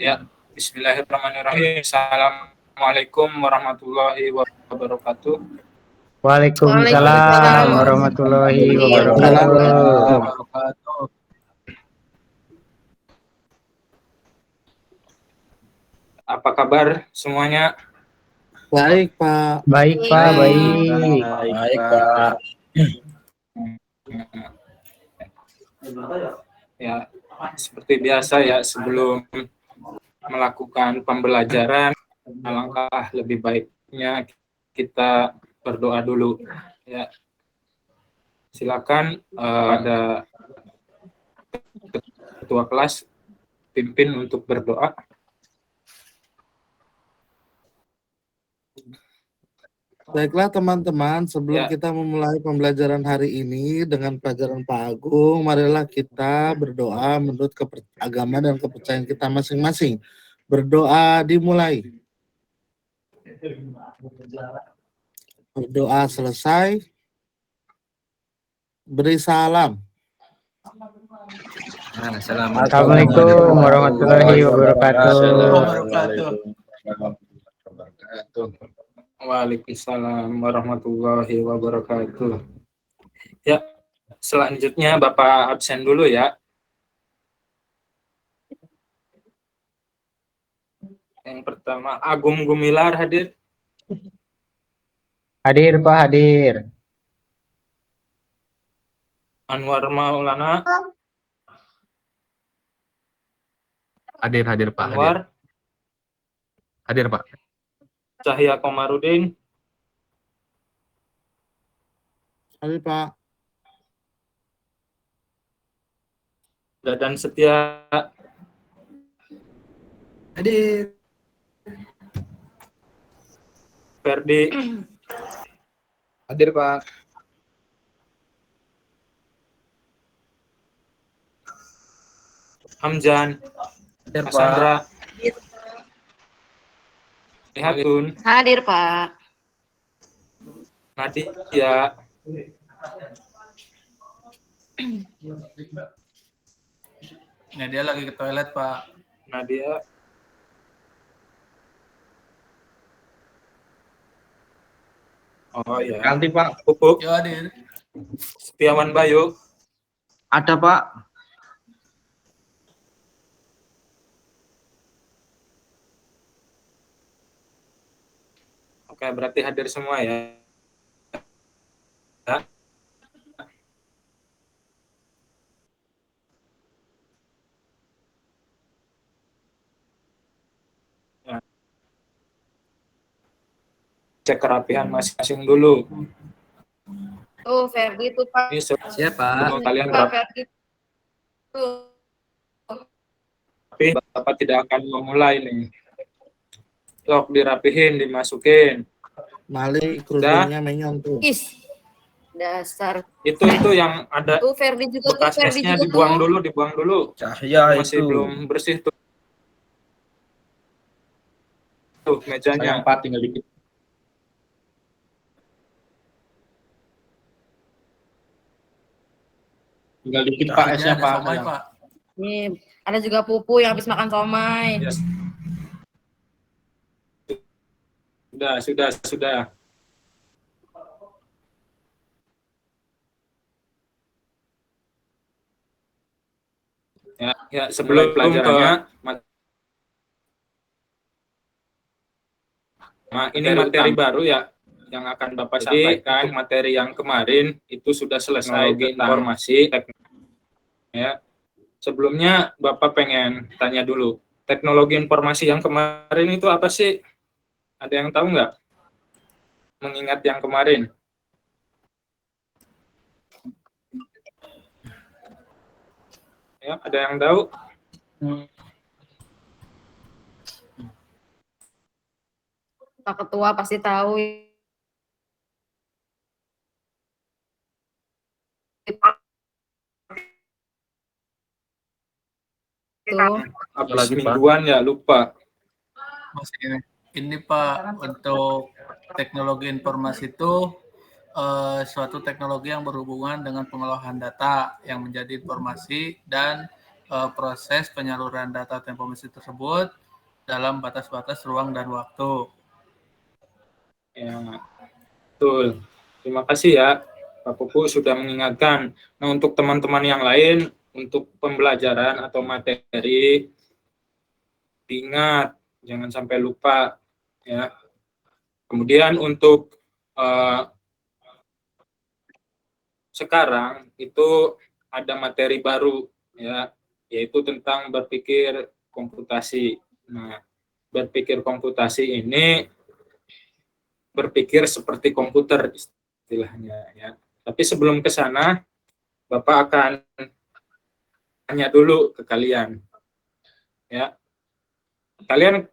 Ya, bismillahirrahmanirrahim. Assalamualaikum warahmatullahi wabarakatuh. Waalaikumsalam warahmatullahi wabarakatuh. Apa kabar semuanya? Baik, Pak. Baik, Pak. Baik, Pak. Ya, seperti biasa ya, sebelum melakukan pembelajaran, alangkah lebih baiknya kita berdoa dulu. Ya, silakan ada ketua kelas pimpin untuk berdoa. Baiklah teman-teman, sebelum kita memulai pembelajaran hari ini dengan pelajaran Pak Agung, marilah kita berdoa menurut agama dan kepercayaan kita masing-masing. Berdoa dimulai. Berdoa selesai. Beri salam. Assalamualaikum warahmatullahi wabarakatuh. Waalaikumsalam warahmatullahi wabarakatuh. Ya, selanjutnya Bapak absen dulu ya. Yang pertama, Agung Gumilar hadir. Hadir, Pak, hadir. Anwar Maulana. Hadir, Pak. Anwar. Hadir, Pak. Cahya Komarudin. Hadir, Pak. Dadan Setia. Hadir. Ferdi. Hadir, Pak. Hamzan. Hadir, Pak. Cassandra. Hatun. Hadir, Pak. Nadia. Nadia lagi ke toilet, Pak. Nadia. Oh iya. Ganti, Pak. Pupuk. Yo, hadir. Setiawan Bayu. Ada, Pak. Oke, berarti hadir semua ya. Cek kerapihan masing-masing dulu. Tuh, Ferdi tuh, Pak. Ini Siapa? kalian Pak rapi. Ferdi tuh. Tapi Bapak tidak akan memulai nih. Sok dirapihin, dimasukin. Mali kerudungnya menyon tuh. Is. Dasar. Itu yang ada Tuh, Ferdi juga tuh, bekas Ferdi esnya juga dibuang tuh. dulu. Cahya Masih itu. belum bersih tuh. Tuh mejanya. Sayang, Pak, tinggal dikit. Tinggal dikit, Pak, esnya, Pak. Nih, ada juga Pupu yang habis makan somai. Yes. Sudah. Ya, sebelum pelajarannya, nah ini materi baru ya yang akan Bapak sampaikan. Materi yang kemarin itu sudah selesai tentang informasi. Ya, sebelumnya Bapak pengen tanya dulu, teknologi informasi yang kemarin itu apa sih? Ada yang tahu nggak? Mengingat yang kemarin. Ya, ada yang tahu? Pak Ketua pasti tahu. Tuh. Habis mingguan ya, lupa. Ini Pak, untuk teknologi informasi itu suatu teknologi yang berhubungan dengan pengolahan data yang menjadi informasi dan proses penyaluran data informasi tersebut dalam batas-batas ruang dan waktu. Ya, betul. Terima kasih ya, Pak Pupu sudah mengingatkan. Nah, untuk teman-teman yang lain, untuk pembelajaran atau materi, diingat, jangan sampai lupa. Ya. Kemudian untuk sekarang itu ada materi baru, ya, yaitu tentang berpikir komputasi. Nah, berpikir komputasi ini berpikir seperti komputer istilahnya, ya. Tapi sebelum ke sana, Bapak akan tanya dulu ke kalian, ya. Kalian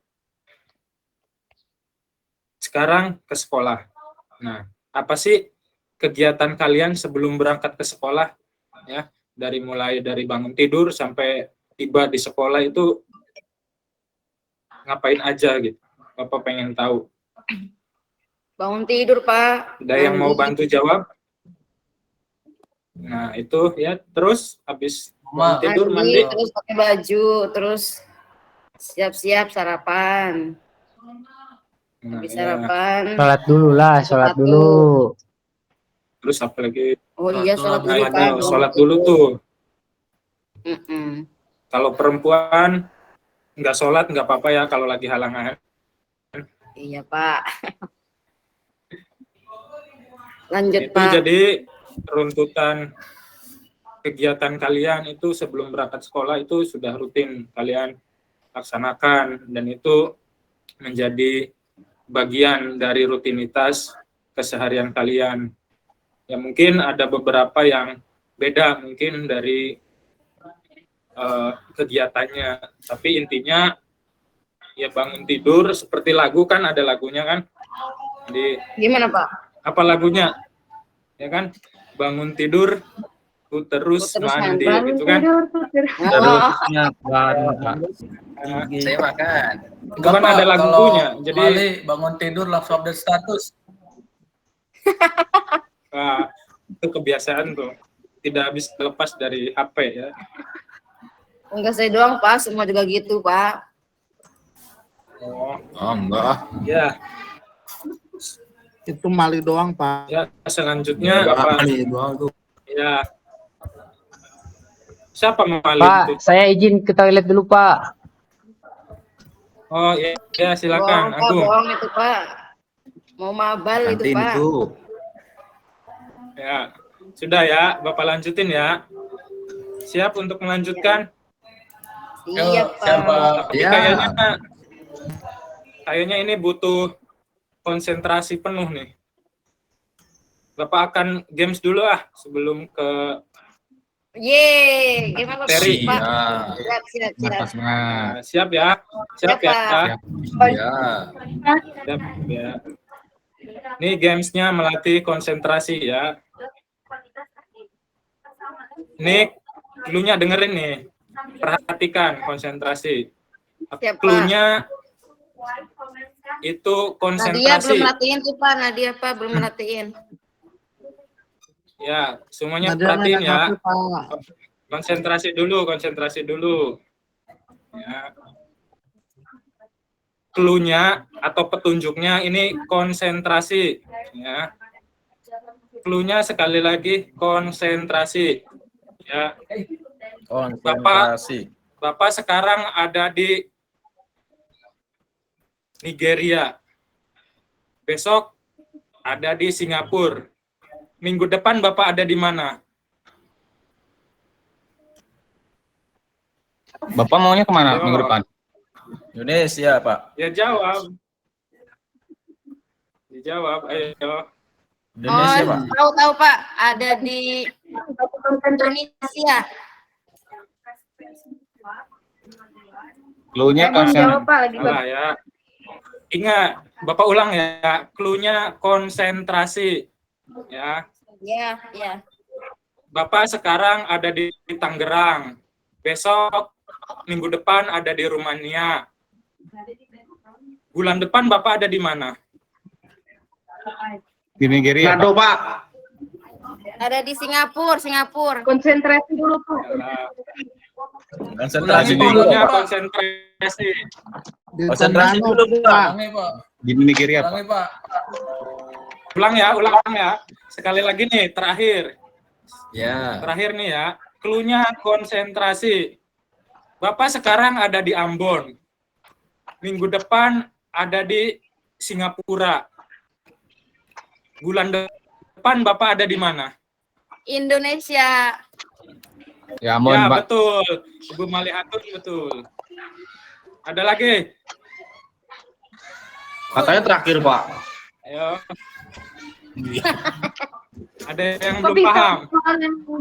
sekarang ke sekolah. Nah, apa sih kegiatan kalian sebelum berangkat ke sekolah, ya? Mulai dari bangun tidur sampai tiba di sekolah itu ngapain aja gitu? Bapak pengen tahu. Bangun tidur, Pak. Ada yang mau bantu jawab? Nah, itu ya. Terus habis bangun tidur, mandi. Terus pakai baju, terus siap-siap sarapan. Nah, Habis ya. sarapan. Sholat dulu lah, sholat dulu. Terus apa lagi? Oh iya, sholat dulu, Nah, Pak. sholat dulu tuh. Mm-mm. Kalau perempuan nggak sholat nggak apa-apa ya kalau lagi halangan. Iya, Pak. Lanjut, Itu Pak. jadi runtutan kegiatan kalian itu sebelum berangkat sekolah itu sudah rutin kalian laksanakan, dan itu menjadi bagian dari rutinitas keseharian kalian. Ya mungkin ada beberapa yang beda mungkin dari kegiatannya, tapi intinya ya bangun tidur seperti lagu kan, ada lagunya kan. Jadi Gimana, Pak? apa lagunya? Ya kan? Bangun tidur ku terus mandi gitu kan. Terusnya Saya makan. Itu kan ada lagunya. Jadi Mali bangun tidur langsung update status. itu kebiasaan tuh. Tidak habis lepas dari HP ya. Enggak saya doang, Pak. Semua juga gitu, Pak. Oh, enggak. ya. Itu Mali doang, Pak. Ya, selanjutnya apa? Doang tuh. Ya. Siapa Mali Pak, itu? saya izin ke toilet dulu, Pak. Oh, ya silakan. Bohong, Pak. Agung. Bohong itu, Pak. Mau mabal itu, Pak. Ya. Sudah ya, Bapak lanjutin ya. Siap untuk melanjutkan? Iya, Pak. Tapi kayaknya ini butuh konsentrasi penuh nih. Bapak akan games dulu sebelum ke Yeay, gimana materi. Pak? Ya. Siap. Siap ya? Siap ya? Siap ya. Ini gamesnya melatih konsentrasi ya. Ini cluenya dengerin nih. Perhatikan konsentrasi. Cluenya itu Nadia konsentrasi. belum merhatiin tuh, Pak. Nadia, Pak, belum merhatiin. Ya, semuanya Nadia perhatiin ya. nanya Pak. Konsentrasi dulu. Ya. Cluenya atau petunjuknya ini konsentrasi. Ya. Cluenya sekali lagi konsentrasi. Ya. Konsentrasi. Bapak sekarang ada di Nigeria. Besok ada di Singapura. Minggu depan Bapak ada di mana? Bapak maunya kemana minggu depan? Indonesia, Pak. Ya jawab. Dijawab, ayo. Indonesia, Pak. Tahu, Pak. Ada di Indonesia. Cluenya konsentrasi. Ya. Ingat, Bapak ulang ya. Cluenya konsentrasi. Ya. Iya. Bapak sekarang ada di Tangerang. Besok minggu depan ada di Rumania. Bulan depan Bapak ada di mana? Di Nigeria. Nado, Pak. Ada di Singapura. Konsentrasi dulu, Pak. Konsentrasi Ulangi, dulu. Kodenya Pak. konsentrasi. Di Konsentrasi Tondano, dulu, Pak. Ulangi, Pak. Di Nigeria, Pak. Ulangi, Pak. Ulang ya. Sekali lagi nih, terakhir. Ya. Terakhir nih ya. Cluenya konsentrasi. Bapak sekarang ada di Ambon. Minggu depan ada di Singapura. Bulan depan Bapak ada di mana? Indonesia. Ya, mohon, Ya, Pak. betul. Ibu Malihatun betul. Ada lagi? Katanya terakhir, Pak. Ayo. Ada yang belum paham?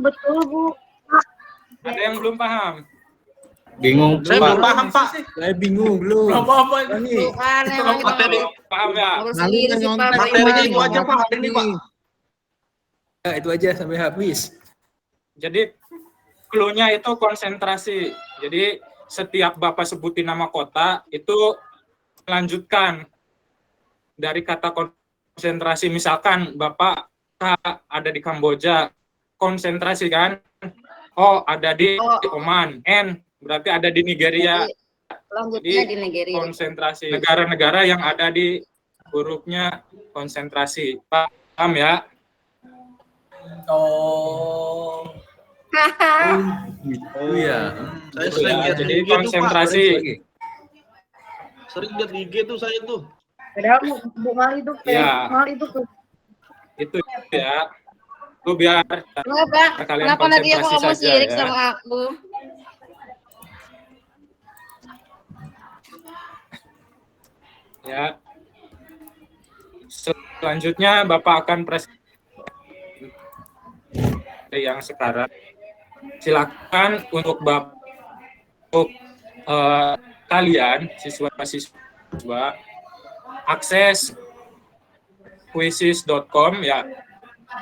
Betul, Bu. Ada yang belum paham? Bingung, Saya Pak. belum paham, Pak. Saya bingung, belum. Apa-apa ini. Bukan, emang kita materi. Paham ya? ngobrol Mali sendiri yang sih, Pak. nyontek. Materinya itu aja, Pak. Hari ini, Pak. Ya, itu aja sampai habis. Jadi cluenya itu konsentrasi. Jadi setiap Bapak sebutin nama kota itu melanjutkan dari kata konsentrasi. Misalkan Bapak ada di Kamboja, konsentrasi kan? Oh, ada di Oman. N berarti ada di Nigeria. Lanjutnya Jadi di Nigeria. konsentrasi. Negara-negara yang ada di hurufnya konsentrasi. Paham ya? Oh. Oh iya. Saya Gitu sering ya. lihat Jadi di IG tuh, Pak. konsentrasi. Sering lihat di IG tuh saya tuh. Padahal Bu Mali itu Ya. Mali itu tuh. Itu ya. Itu biar Kenapa? kalian Kenapa nanti aku konsentrasi ngomong saja sirik ya. sama aku? Ya. Selanjutnya Bapak akan yang sekarang. Silakan untuk Bapak kalian siswa-siswa akses quizzes.com ya.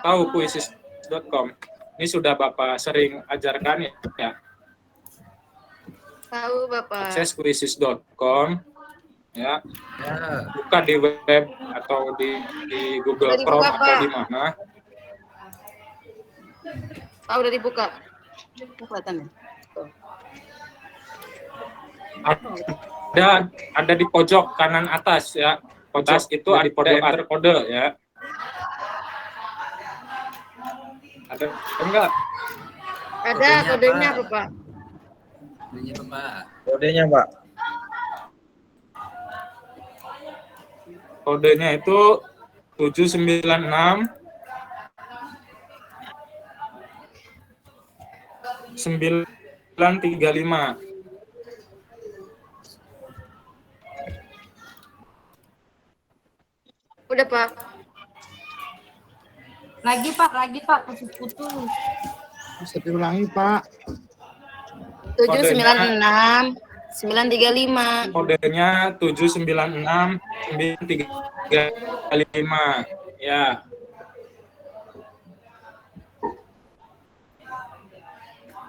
Tahu quizzes.com. Ini sudah Bapak sering ajarkan ya. Tahu, Bapak. Akses quizzes.com ya. Ya. Buka di web atau di Google Udah dibuka, Chrome atau Pak. di mana. Tahu udah dibuka. Kelihatan ya? Tuh. Ada di pojok kanan atas ya. Pojok itu ada di kode ya. Ada enggak? Ada kodenya apa, Pak? Kodenya apa, Pak? Kodenya, Pak. Kodenya itu 796 935. Udah, Pak. Lagi, Pak, putus-putus. Bisa diulangi, Pak. 796 935. Kodenya 796 935 ya.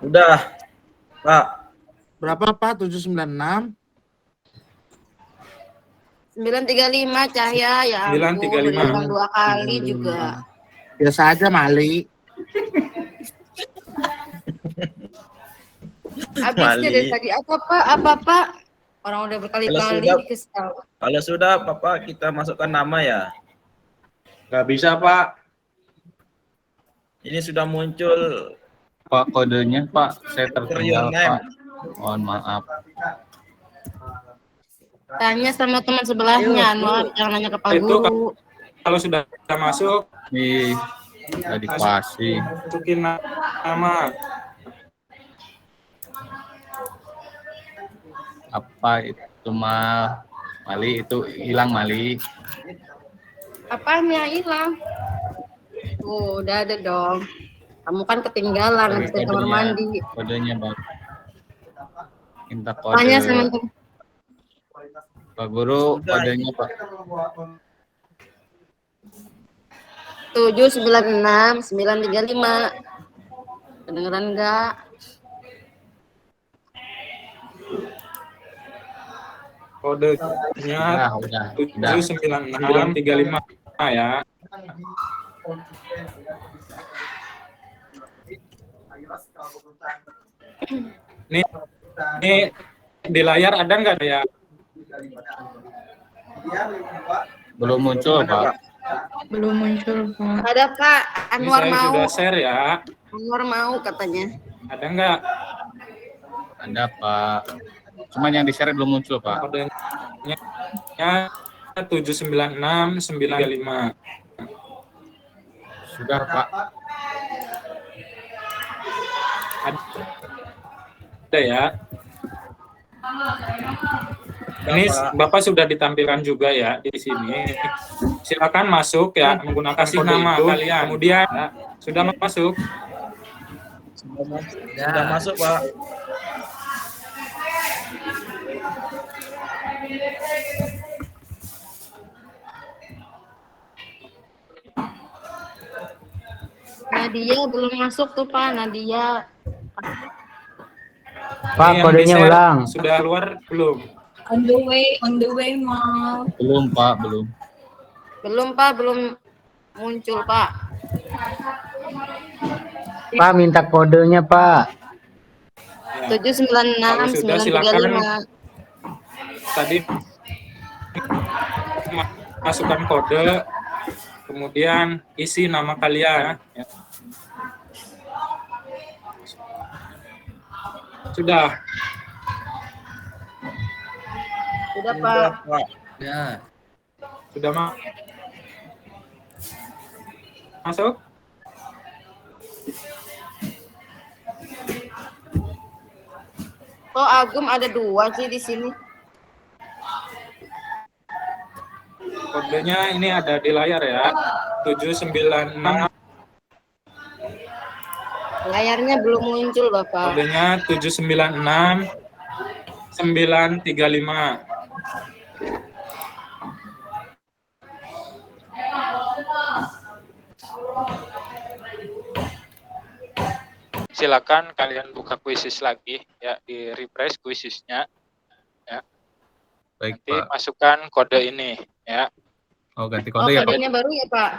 Udah, Pak. Berapa, Pak? 796? 935 Cahya ya. ampun, 935. berulang 2 kali juga. Biasa aja, Mali. Habisnya dari tadi apa, Pak? Apa, Pak? Orang udah berkali-kali Kalau dikesal. Kalau sudah, Bapak, kita masukkan nama ya. Nggak bisa, Pak. Ini sudah muncul Pak, kodenya, Pak. Saya tertinggal, Real name. Pak. Mohon maaf. Tanya sama teman sebelahnya, maaf jangan nanya ke Pak Itu Guru. kalau sudah masuk, Nih, udah dikasih. masukin nama. Apa itu, Mali? Itu hilang, Mali. Apaan yang hilang? Oh, udah ada dong. Kamu kan ketinggalan habis dari kamar mandi. Kodenya, Pak. Minta kode. Tanya sama teman. Pak Guru, kodenya, Pak. 796 935. Kedengeran enggak? Kodenya Udah. 796 935 ya. Ini di layar ada nggak ya? Belum muncul, Pak. Belum muncul, Pak. Ada Pak, Ini Anwar saya mau. sudah share ya. Anwar mau katanya. Ada nggak? Ada, Pak. Cuman yang di-share belum muncul, Pak. Kodenya 796935. Sudah, Pak. Ada ya. Ini Bapak sudah ditampilkan juga ya di sini. Silakan masuk ya menggunakan kasih nama kalian. Kemudian ya, sudah masuk. Sudah masuk, Pak. Nadia belum masuk tuh Pak, Nadia. Pak, Ini yang kodenya di-share ulang. Sudah keluar belum? On the way, mau. Belum, Pak, belum. Belum Pak, belum muncul Pak. Pak, minta kodenya, Pak. Ya. Kalau sudah, 796935. Tadi masukkan kode, kemudian isi nama kalian. Ya. Sudah. Sudah Pak. Ya. Sudah masuk? Oh, Agum ada 2 sih di sini. Kodenya ini ada di layar ya. 796. Layarnya belum muncul Bapak. Kodenya 796 935. Silakan kalian buka kuisis lagi ya, di refresh kuisisnya ya. Baik, Nanti Pak. masukkan kode ini ya. Oh, ganti Oh, kode ya, Pak? kodenya baru ya Pak.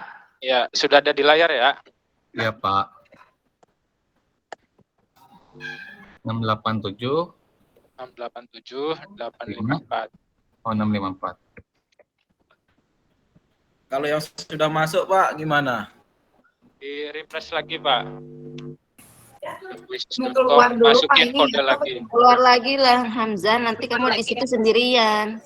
Ya, sudah ada di layar ya. Iya, Pak. 687 687 854. oh 654. Kalau yang sudah masuk, Pak, gimana? Di refresh lagi, Pak. Mau keluar dulu Pak, Masukin ini kode lagi. keluar lagi lah Hamzah, nanti kamu di situ sendirian.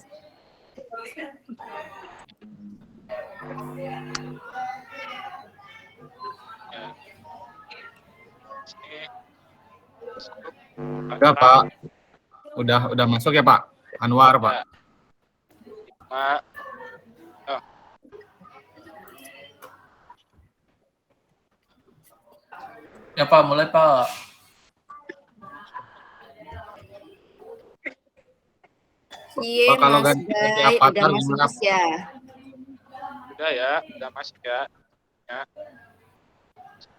Udah, Pak. Udah masuk ya, Pak? Anwar, Pak. Pak. Ya Pak, mulai Pak. Iya, Pak, kalau Mas ganti Bay, avatar udah masuk gimana? Mas ya. Udah ya, udah masuk ya. Ya.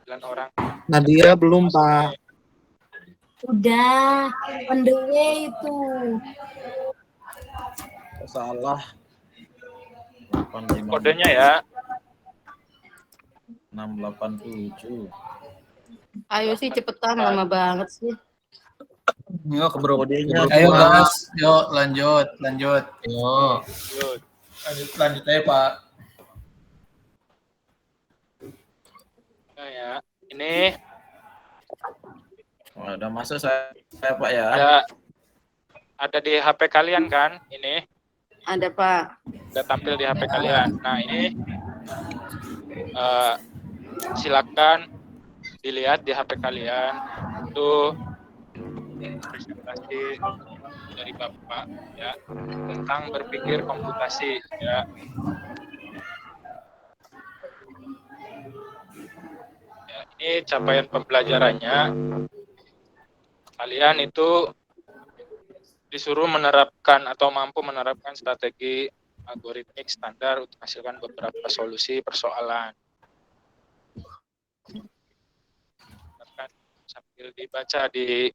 9 orang. Nadia belum, Pak. Udah, on the way itu. Salah. 856 Kodenya ya. 687. Ayo sih cepetan, lama banget sih. Yuk, keburu. Kodenya Ayo Mas, yuk lanjut. Yuk. Yuk. Lanjut aja Pak. Nah, ya. Ini Oh, udah masuk saya Pak ya. ada di HP kalian kan? Ini Ada Pak. udah tampil di HP kalian. Nah, ini silakan dilihat di HP kalian. Itu presentasi dari Bapak ya tentang berpikir komputasi ya. Ya, ini capaian pembelajarannya. Kalian itu disuruh menerapkan atau mampu menerapkan strategi algoritmik standar untuk menghasilkan beberapa solusi persoalan. Sambil dibaca di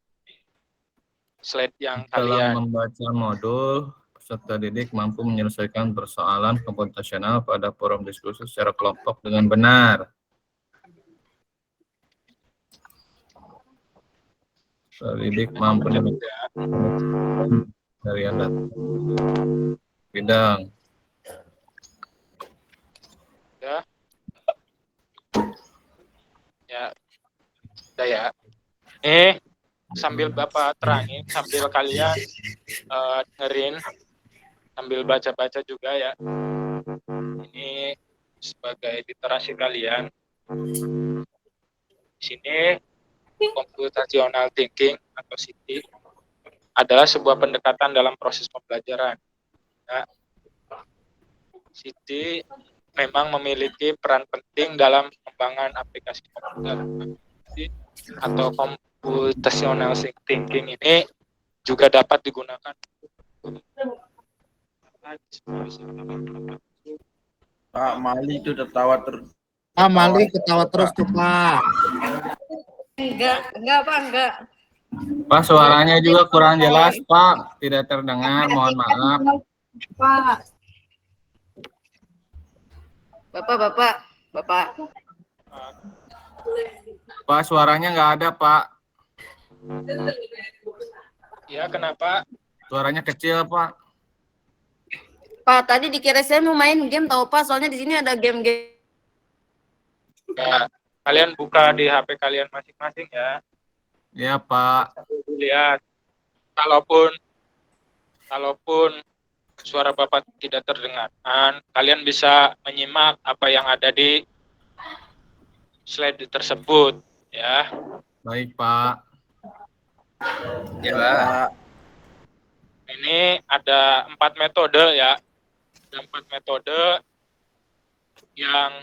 slide yang Dalam kalian. membaca modul, peserta didik mampu menyelesaikan persoalan komputasional pada forum diskusi secara kelompok dengan benar. Didik mampu dari Anda. Bidang. Ya. Ya, udah ya. Sambil Bapak terangin, sambil kalian dengerin, sambil baca-baca juga ya. Ini sebagai literasi kalian. Di sini computational thinking atau CT adalah sebuah pendekatan dalam proses pembelajaran. Ya. CT memang memiliki peran penting dalam pengembangan aplikasi komputer atau computational thinking ini juga dapat digunakan Pak Mali itu tertawa terus. Pak Mali ketawa terus tuh Pak. Enggak Pak, enggak. Pak, suaranya juga kurang jelas, Pak. Tidak terdengar, mohon maaf. Pak. Bapak. Pak, suaranya nggak ada, Pak. Ya, kenapa? Suaranya kecil, Pak. Pak, tadi dikira saya mau main game tahu Pak, soalnya di sini ada game-game. Ya, kalian buka di HP kalian masing-masing ya. Ya, Pak. Lihat. Kalaupun suara Bapak tidak terdengar, kalian bisa menyimak apa yang ada di slide tersebut ya. Baik, Pak. Ya, Pak. Ini ada 4 metode ya. Ada 4 metode yang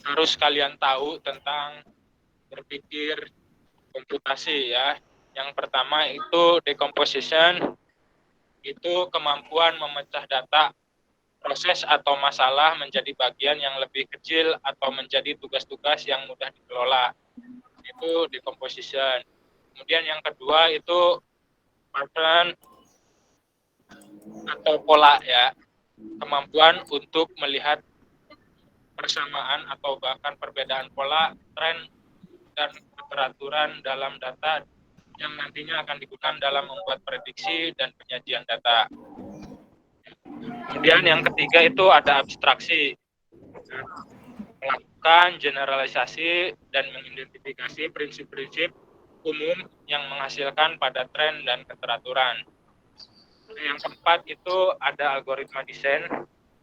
harus kalian tahu tentang berpikir komputasi ya. Yang pertama itu decomposition, itu kemampuan memecah data, proses atau masalah menjadi bagian yang lebih kecil atau menjadi tugas-tugas yang mudah dikelola. Itu decomposition. Kemudian yang kedua itu pattern atau pola ya. Kemampuan untuk melihat persamaan atau bahkan perbedaan pola, tren, dan keteraturan dalam data yang nantinya akan digunakan dalam membuat prediksi dan penyajian data. Kemudian yang ketiga itu ada abstraksi. Melakukan generalisasi dan mengidentifikasi prinsip-prinsip umum yang menghasilkan pada tren dan keteraturan. Yang keempat itu ada algoritma desain,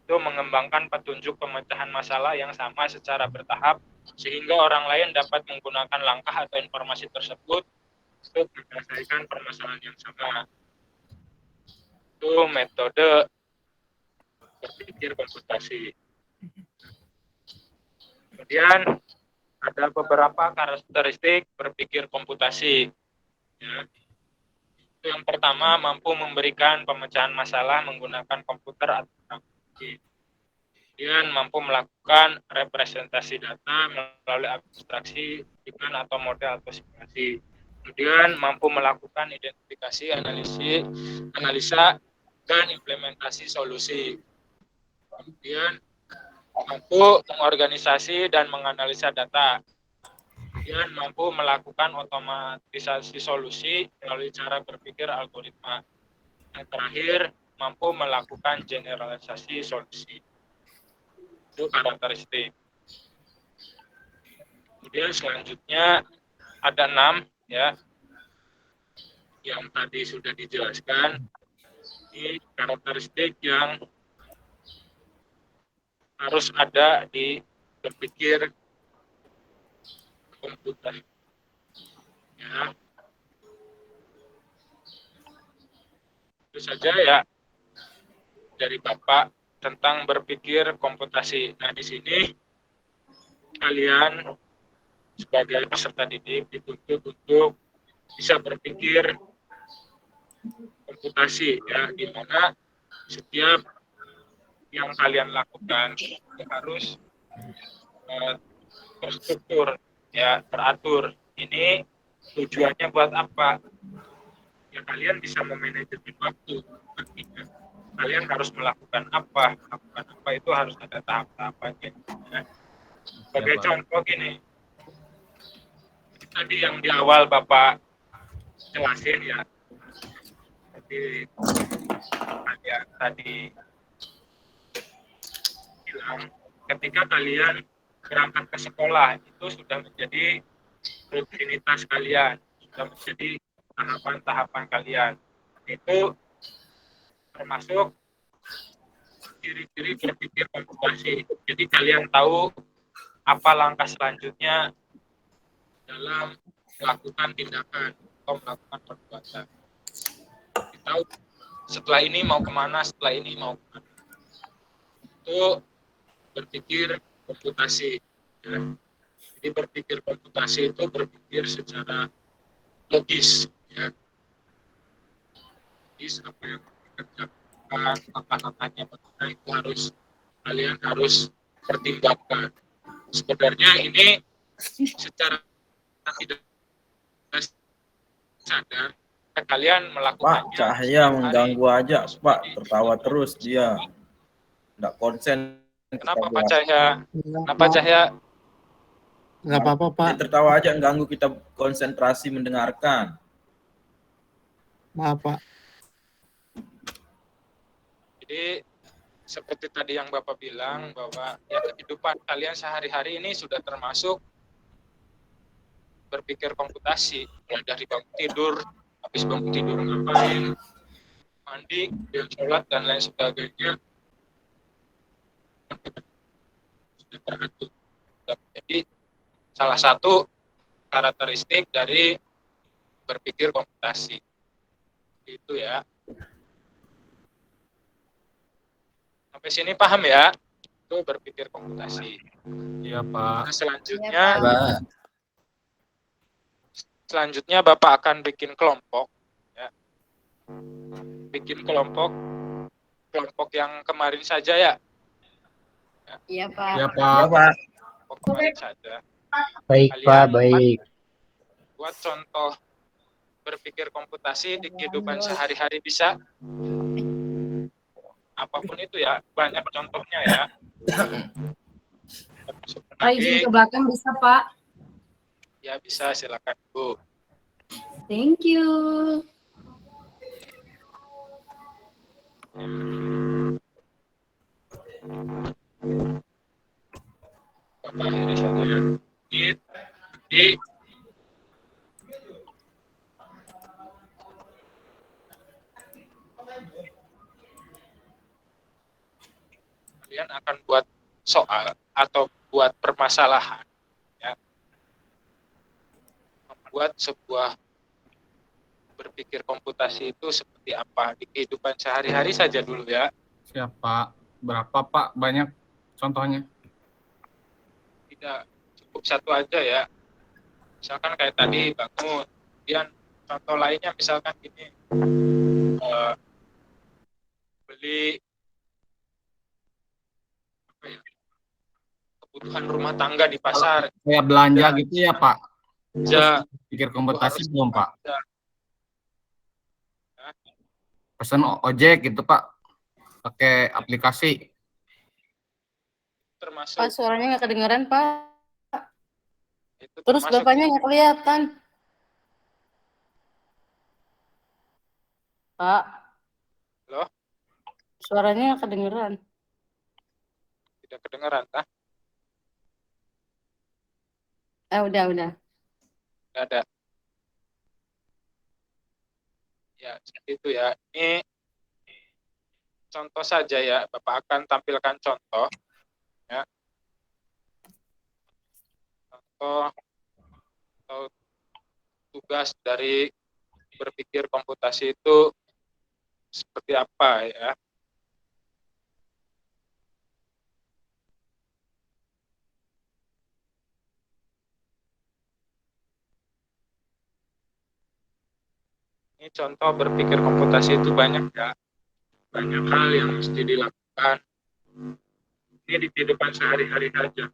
itu mengembangkan petunjuk pemecahan masalah yang sama secara bertahap sehingga orang lain dapat menggunakan langkah atau informasi tersebut untuk menyelesaikan permasalahan yang sama. Itu metode berpikir komputasi. Kemudian ada beberapa karakteristik berpikir komputasi. Ya. Yang pertama, mampu memberikan pemecahan masalah menggunakan komputer atau teknologi. Kemudian mampu melakukan representasi data melalui abstraksi, hitungan atau model atau simulasi. Kemudian mampu melakukan identifikasi, analisa, dan implementasi solusi. Kemudian mampu mengorganisasi dan menganalisa data. Kemudian mampu melakukan otomatisasi solusi melalui cara berpikir algoritma. Yang terakhir, mampu melakukan generalisasi solusi. Itu karakteristik. Kemudian selanjutnya ada 6 ya. Yang tadi sudah dijelaskan. Ini karakteristik yang harus ada di berpikir komputer. Ya. Itu saja ya dari Bapak tentang berpikir komputasi. Nah, di sini kalian sebagai peserta didik dituntut untuk bisa berpikir komputasi ya, di mana setiap yang kalian lakukan harus terstruktur ya, teratur. Ini tujuannya buat apa? Ya kalian bisa memanajemen waktu. Artinya kalian harus melakukan apa itu harus ada tahap-tahapannya. Ya. Sebagai contoh gini, tadi yang di awal Bapak jelasin ya. Jadi kalian tadi bilang ketika kalian berangkat ke sekolah itu sudah menjadi rutinitas kalian, sudah menjadi tahapan-tahapan kalian. Itu termasuk ciri-ciri berpikir komputasi. Jadi kalian tahu apa langkah selanjutnya dalam melakukan tindakan atau melakukan perbuatan. Tahu setelah ini mau kemana, setelah ini mau kemana. Itu berpikir komputasi. Ya. Jadi berpikir komputasi itu berpikir secara logis. Ya. Logis apa yang dikerjakan, langkah-langkahnya bagaimana itu kalian harus pertimbangkan. Sebenarnya ini secara tidak sadar kalian melakukannya. Pak, cahaya mengganggu aja, Pak. Tertawa terus dia. Nggak konsen. Kenapa Pak Cahya? Kenapa Cahya? Nggak apa-apa, Pak. Dia tertawa aja mengganggu kita konsentrasi mendengarkan. Maaf, Pak. Jadi seperti tadi yang Bapak bilang bahwa ya kehidupan kalian sehari-hari ini sudah termasuk berpikir komputasi, mulai dari bangun tidur, habis bangun tidur ngapain, mandi, kemudian sholat dan lain sebagainya sudah teratur. Jadi salah satu karakteristik dari berpikir komputasi itu ya. Sampai sini paham ya? Itu berpikir komputasi. Iya, Pak. Nah, selanjutnya Bapak akan bikin kelompok ya. Bikin kelompok yang kemarin saja ya. Iya, Pak. Iya, Pak. Kelompok kemarin saja. Baik Pak, baik. Buat contoh berpikir komputasi di kehidupan sehari-hari bisa. Apapun itu ya, banyak contohnya ya. Pak, izin ke belakang bisa, Pak? Ya bisa, silakan Bu. Thank you. Bapak akhiri saja ya. Jadi kalian akan buat soal atau buat permasalahan ya. Membuat sebuah berpikir komputasi itu seperti apa di kehidupan sehari-hari saja dulu ya. Siapa? Berapa, Pak? Banyak contohnya. Tidak cukup satu aja ya. Misalkan kayak tadi bangun, kemudian contoh lainnya misalkan gini, beli apa ya, kebutuhan rumah tangga di pasar. Kayak belanja gitu ya, Pak? Ya, Pikir komputasi belum, Pak? ya. Pesan ojek gitu, Pak? Pakai aplikasi. Termasuk Pak, suaranya nggak kedengeran, Pak. itu Terus termasuk bapaknya nggak kelihatan. Pak, loh, suaranya nggak kedengeran. tidak kedengaran kah? Udah. Tidak ada. Ya, seperti itu ya. Ini contoh saja ya, Bapak akan tampilkan contoh ya. Contoh atau tugas dari berpikir komputasi itu seperti apa ya. Ini contoh berpikir komputasi itu banyak ya. Banyak hal yang mesti dilakukan. Ini di kehidupan sehari-hari saja.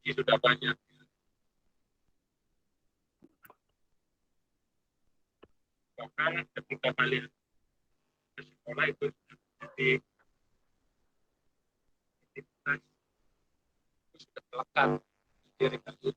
Ini sudah banyak. Bahkan ketika kalian ke sekolah itu jadi aktivitas itu sudah melekat di diri kalian.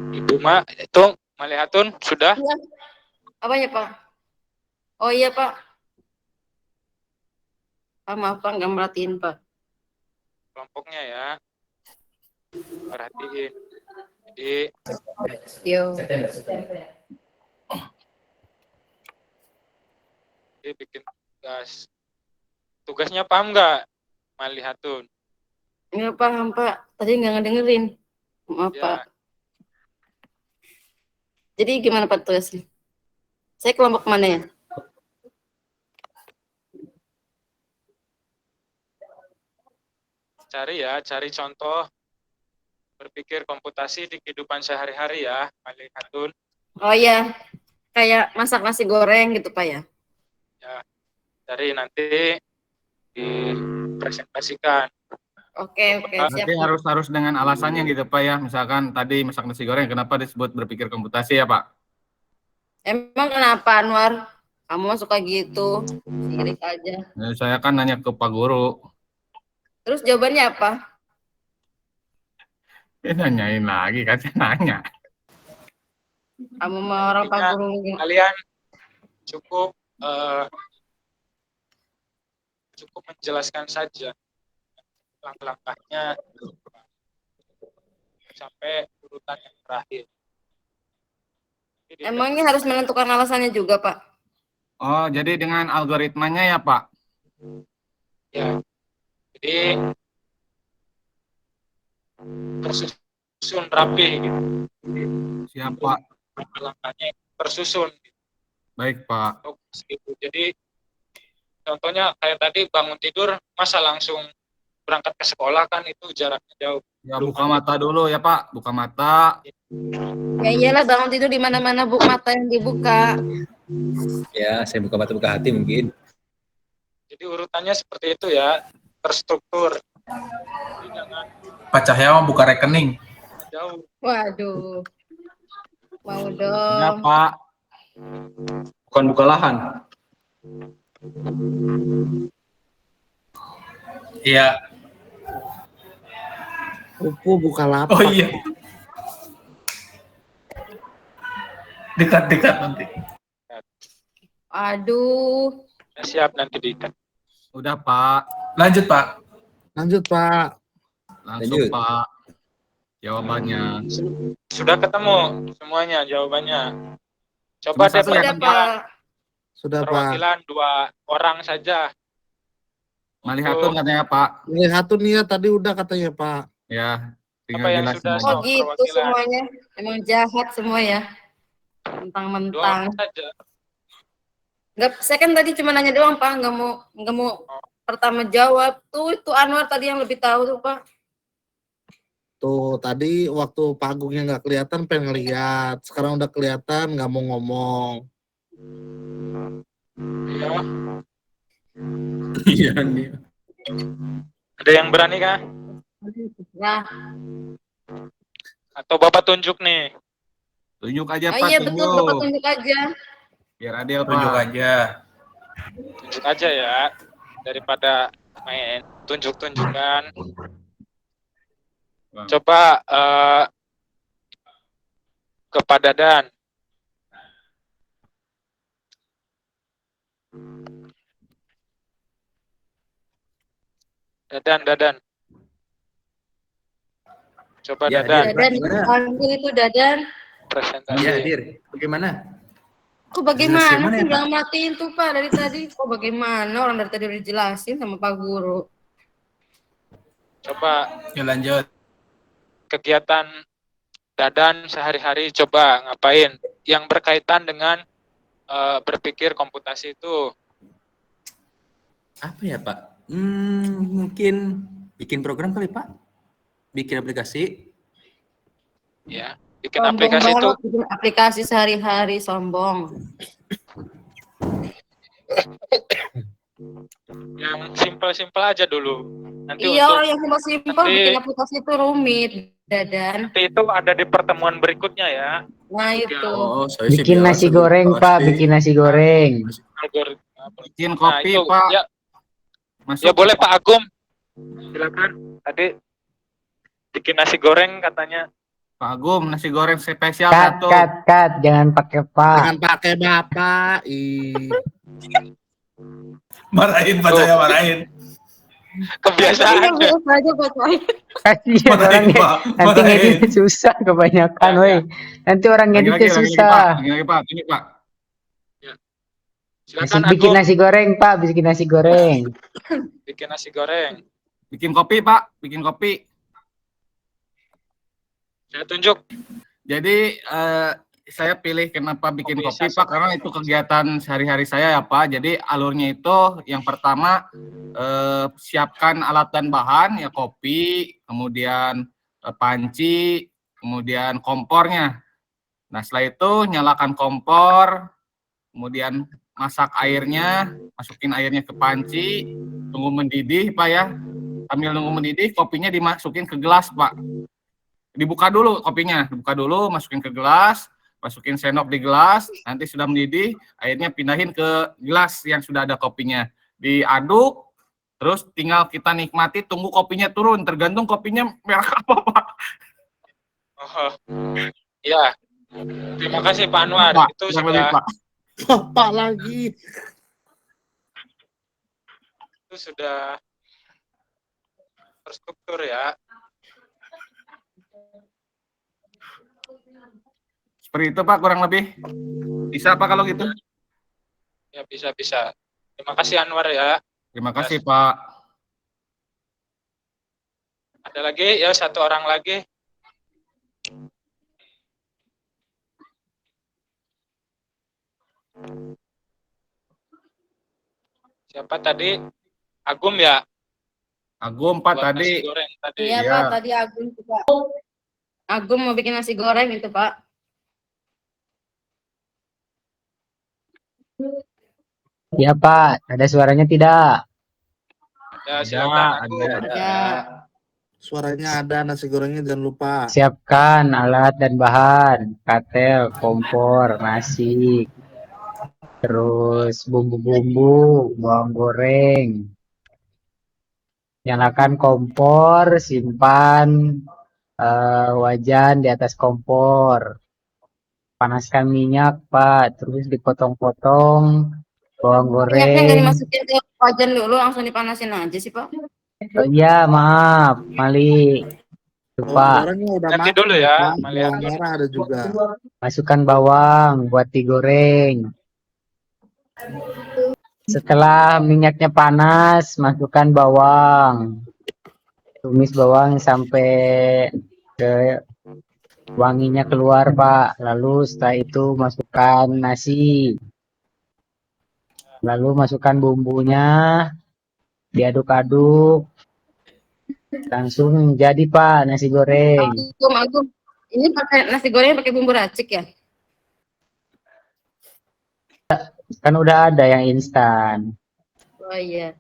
Ibu Ma, itu Malihatun sudah? Iya. Apanya Pak? Oh iya Pak. Maaf Pak, nggak merhatiin Pak. Kelompoknya ya. Perhatiin. Jadi Yo. dia bikin tugas. Tugasnya paham nggak, Malihatun? Nggak paham Pak. Tadi nggak ngedengerin. Maaf Ya. Pak. Jadi gimana Pak tugasnya? Saya kelompok mana ya? Cari contoh berpikir komputasi di kehidupan sehari-hari ya, Malihatun. Oh iya, kayak masak nasi goreng gitu Pak ya? Ya, cari nanti dipresentasikan. Oke, siap. Berarti harus dengan alasannya gitu Pak ya. Misalkan tadi masak nasi goreng, kenapa disebut berpikir komputasi ya Pak? Emang kenapa Anwar? Kamu suka gitu? Sirik aja. Ya, saya kan nanya ke Pak Guru. Terus jawabannya apa? Dia nanyain lagi, kan saya nanya. Kamu mau orang Pak Guru? Kalian cukup menjelaskan saja langkah-langkahnya sampai urutan yang terakhir. Emangnya harus menentukan alasannya juga Pak? Oh, jadi dengan algoritmanya ya Pak? Ya, jadi tersusun rapi gitu. Siap Pak. Langkahnya tersusun. Baik Pak. Jadi contohnya kayak tadi bangun tidur, masa langsung berangkat ke sekolah, kan itu jaraknya jauh. Ya buka mata dulu ya Pak, buka mata. Ya iyalah, bangun tidur di mana-mana Bu, mata yang dibuka. Ya, saya buka mata buka hati mungkin. Jadi urutannya seperti itu ya, terstruktur. Pak Cahya buka rekening. Jauh. Waduh. Mau Ya dong. Pak. Bukan buka lahan. Iya. Pupu buka lapak. Oh iya. Dekat-dekat nanti. Aduh. Siap nanti diikat. Udah Pak. Lanjut Pak. Lanjut Pak. Langsung Lanjut. Pak. Jawabannya. Sudah ketemu semuanya jawabannya. Coba Cuma deh satu ya, Sudah Pak? Pak. Sudah Pak. perwakilan 2 orang saja. Malihatun katanya Pak. Malihatun ya tadi udah katanya Pak. Ya, tinggal Apa yang jelasin sudah aja. Oh sama gitu perwakilan. semuanya. Emang jahat semua ya. 2 Mentang-mentang. orang saja. Nggak, saya kan tadi cuma nanya doang Pak, nggak mau pertama jawab. Itu Anwar tadi yang lebih tahu tuh Pak. Tuh tadi waktu Pak Agungnya nggak kelihatan pengen lihat. Sekarang udah kelihatan nggak mau ngomong. Ya. Iya nih. Ada yang berani kah? Nah, Atau Bapak tunjuk nih? Tunjuk aja oh Pak, iya betul, Bapak tunjuk aja. Biar adil Tunjuk Pak. aja. Tunjuk aja ya. Daripada main tunjuk-tunjukkan. Bang. Coba kepada Dan. Dadan. Coba Ya, Dadan. Dadan, Gimana? panggil itu Dadan. Presentasi. Iya, Dir. Bagaimana? Kok bagaimana Gimana sih ya, Pak? nggak matiin tuh Pak dari tadi? Kok bagaimana, orang dari tadi udah dijelasin sama Pak Guru. Coba Ya lanjut. kegiatan Dadan sehari-hari coba ngapain yang berkaitan dengan berpikir komputasi itu. Apa ya, Pak? Mungkin bikin program kali, Pak. Bikin aplikasi. Ya, bikin Sombong aplikasi itu banget, bikin aplikasi sehari-hari, sombong. Yang simpel-simpel aja dulu. Nanti Iya, untuk yang simpel-simpel nanti- bikin aplikasi itu rumit, Dadan. nanti itu ada di pertemuan berikutnya ya. Nah, itu. Oh, saya sih Bikin biasa nasi dulu, goreng, Pak. pasti. Bikin nasi goreng. Bikin Nah, kopi, itu Pak. ya, Masuk. ya boleh Pak Agung. Silakan. Tadi bikin nasi goreng katanya. Pak Agum, nasi goreng spesial Cut, satu. cut. Jangan pakai Pak. Jangan pakai Bapak. Ih. Marahin Pak Jaya, marahin. Kebiasaan. Biasa aja, Pak Coy. Kasihan Marahin, orangnya. Pak. Nanti Marahin. ngeditnya susah kebanyakan, Ya, woi. Nanti orang Lagi-lagi, ngeditnya lagi-lagi, susah. Pak. Lagi-lagi, Pak. Ini, Pak. Silakan Bikin Agung. nasi goreng, Pak. Bikin nasi goreng. Bikin nasi goreng. Bikin kopi, Pak. Bikin kopi. Saya tunjuk. Jadi saya pilih kenapa bikin Kopi kopi, saset. Pak, karena itu kegiatan sehari-hari saya ya, Pak. Jadi alurnya itu yang pertama siapkan alat dan bahan ya, kopi, kemudian panci, kemudian kompornya. Nah, setelah itu nyalakan kompor, kemudian masak airnya, masukin airnya ke panci, tunggu mendidih, Pak ya. Sambil nunggu mendidih, kopinya dimasukin ke gelas, Pak. Dibuka dulu kopinya, dibuka dulu, masukin ke gelas, masukin sendok di gelas, nanti sudah mendidih, airnya pindahin ke gelas yang sudah ada kopinya. Diaduk, terus tinggal kita nikmati, tunggu kopinya turun, tergantung kopinya merah apa, Pak. Oh, ya. Terima kasih Pak Anwar. Pak, Itu kurang lebih, sudah Pak. Bapak lagi. terstruktur ya. Seperti itu, Pak, kurang lebih. Bisa, Pak, kalau gitu? Ya, bisa. Terima kasih Anwar ya. Terima kasih, Pak. Ada lagi ya, satu orang lagi. Siapa tadi? Agum ya? Agum, Pak, Buat tadi. nasi goreng tadi. Iya, Iya. Pak, tadi Agung juga. Agung mau bikin nasi goreng itu, Pak. Ya, Pak. Ada suaranya tidak? Ya, silakan Agung. Ada. Suaranya ada, nasi gorengnya jangan lupa. Siapkan alat dan bahan. Katel, kompor, nasi. Terus bumbu-bumbu, bawang goreng. Nyalakan kompor, simpan wajan di atas kompor. Panaskan minyak, Pak. Terus dipotong-potong bawang Minyaknya nggak goreng. dimasukin ke wajan dulu, langsung dipanasin aja sih, Pak. Oh iya, maaf, Mali. Lupa. Gorengnya udah Ganti matang dulu ya, Pak. Malian. Bawang merah ada juga. Masukkan bawang buat digoreng. Setelah minyaknya panas, masukkan bawang. Tumis bawang sampai ke wanginya keluar, Pak. Lalu setelah itu masukkan nasi. Lalu masukkan bumbunya. Diaduk-aduk. Langsung jadi, Pak, nasi goreng. Agung. Ini pakai nasi goreng pakai bumbu racik ya? Kan udah ada yang instan. Oh iya.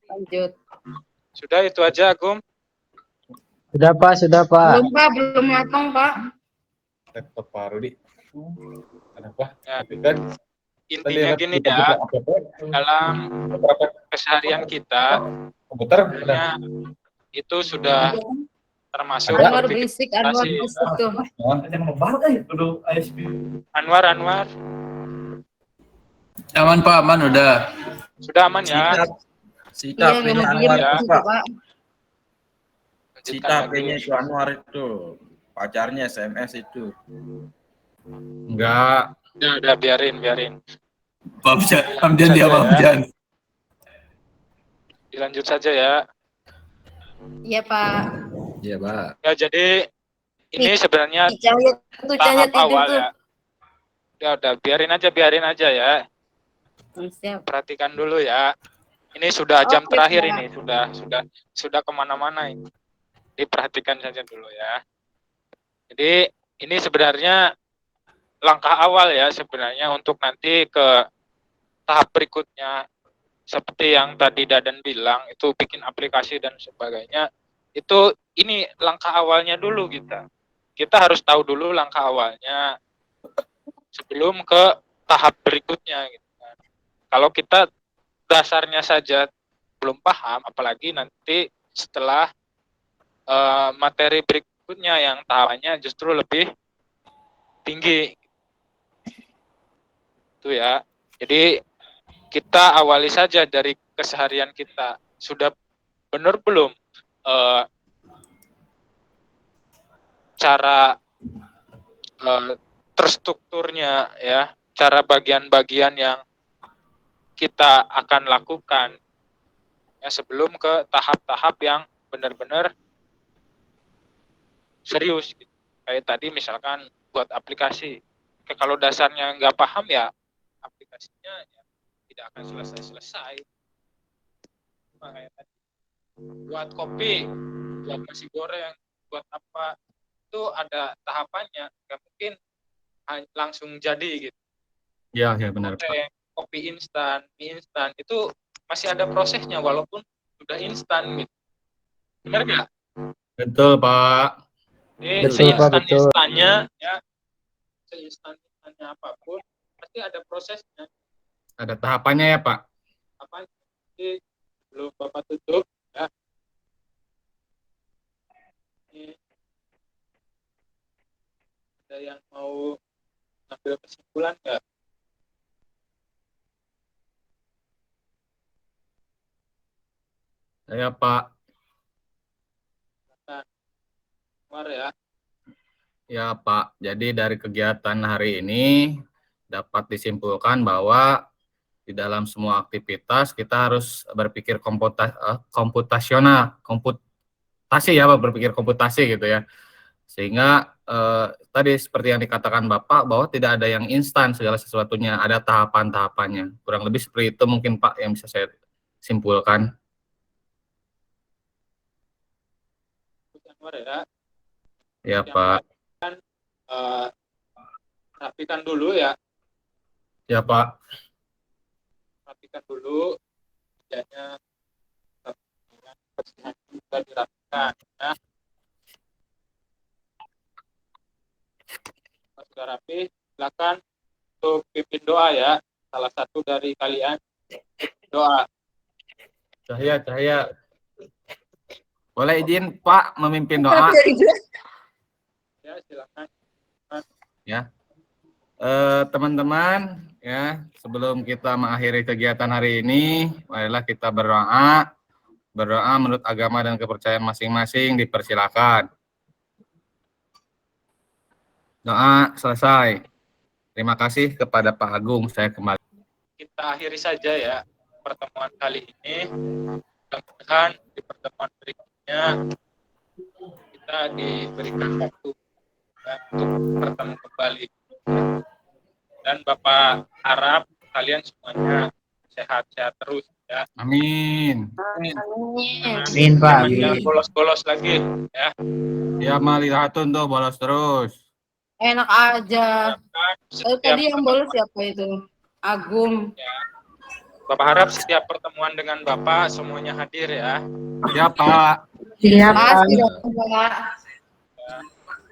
Lanjut. Sudah itu aja Agum. Sudah, Pak, sudah, Pak. Belum, Pak, belum matang, Pak. Laptop baru, Di. Kenapa? Ya. Kan Intinya gini ya, dalam keseharian kita, sebenarnya itu sudah termasuk Anwar berisik, Anwar aktivitas. berisik tuh. Anwar. Aman Pak, aman udah. Sudah aman ya? Sikap Iya, ini nggak mau Anwar diem itu, gitu, Pak. Pak. Sikap ini itu Anwar itu. Pacarnya SMS itu. Enggak. Udah biarin. Pak Hamdan dia, Pak Hamdan. Dilanjut saja ya. Iya, Pak. Iya, Pak. Ya, jadi ini sebenarnya Cahaya tuh, Cahaya tahap tidur awal tuh. ya. Udah biarin aja ya. Siap. Perhatikan dulu ya. Ini sudah jam Oke, terakhir Pak. ini, sudah kemana-mana ini. Diperhatikan saja dulu ya. Jadi ini sebenarnya langkah awal ya sebenarnya untuk nanti ke tahap berikutnya seperti yang tadi Dadan bilang, itu bikin aplikasi dan sebagainya, itu ini langkah awalnya dulu kita harus tahu dulu langkah awalnya sebelum ke tahap berikutnya gitu kan. Kalau kita dasarnya saja belum paham, apalagi nanti setelah materi berikutnya yang tahapannya justru lebih tinggi itu ya. Jadi kita awali saja dari keseharian kita, sudah benar belum cara terstrukturnya ya, cara bagian-bagian yang kita akan lakukan ya sebelum ke tahap-tahap yang benar-benar serius gitu. Kayak tadi misalkan buat aplikasi, kalau dasarnya nggak paham ya aplikasinya ya tidak akan selesai-selesai. Kayak tadi buat kopi, buat nasi goreng, buat apa, itu ada tahapannya, nggak mungkin langsung jadi gitu. Ya benar Pak. Kopi instan, mie instan, itu masih ada prosesnya walaupun sudah instan gitu. Benar nggak? Betul Pak. Jadi seinstan-instannya ya, seinstan-instannya apapun pasti ada prosesnya. Ada tahapannya ya Pak. Apa? Jadi belum Bapak tutup ya. Ini ada yang mau ambil kesimpulan nggak? Saya Pak. Keluar ya. Ya Pak, jadi dari kegiatan hari ini dapat disimpulkan bahwa di dalam semua aktivitas kita harus berpikir komputasi ya Pak, berpikir komputasi gitu ya. Sehingga tadi seperti yang dikatakan Bapak bahwa tidak ada yang instan segala sesuatunya, ada tahapan-tahapannya. Kurang lebih seperti itu mungkin Pak yang bisa saya simpulkan. Keluar ya. Ya Pak. Rapikan dulu ya. Ya Pak. Rapikan dulu. Kerjanya juga dirapikan ya. Pas sudah rapi, silakan untuk pimpin doa ya. Salah satu dari kalian doa. Cahaya. Boleh izin Pak memimpin doa? Ya, silakan. Ya. Teman-teman ya, sebelum kita mengakhiri kegiatan hari ini, marilah kita berdoa menurut agama dan kepercayaan masing-masing, dipersilakan. Doa selesai. Terima kasih kepada Pak Agung, saya kembali. Kita akhiri saja ya pertemuan kali ini. Mudah-mudahan di pertemuan berikutnya kita diberikan waktu ya, untuk bertemu kembali. Dan Bapak harap kalian semuanya sehat-sehat terus ya. Amin. Amin Pak. Jangan bolos-bolos lagi ya. Ya malihatun tuh bolos terus. Enak aja. Tadi yang bolos siapa itu? Agung. Ya. Bapak harap setiap pertemuan dengan Bapak semuanya hadir ya. Ya Pak. Siap Pak.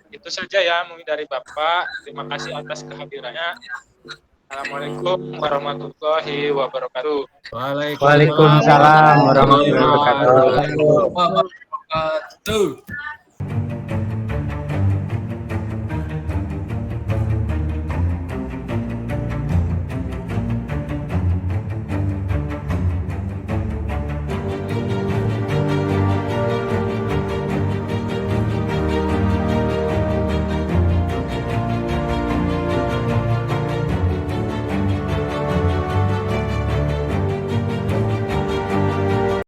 Itu saja ya mungkin dari Bapak. Terima kasih atas kehadirannya. Assalamualaikum warahmatullahi wabarakatuh. Waalaikumsalam warahmatullahi wabarakatuh. Wabarakatuh.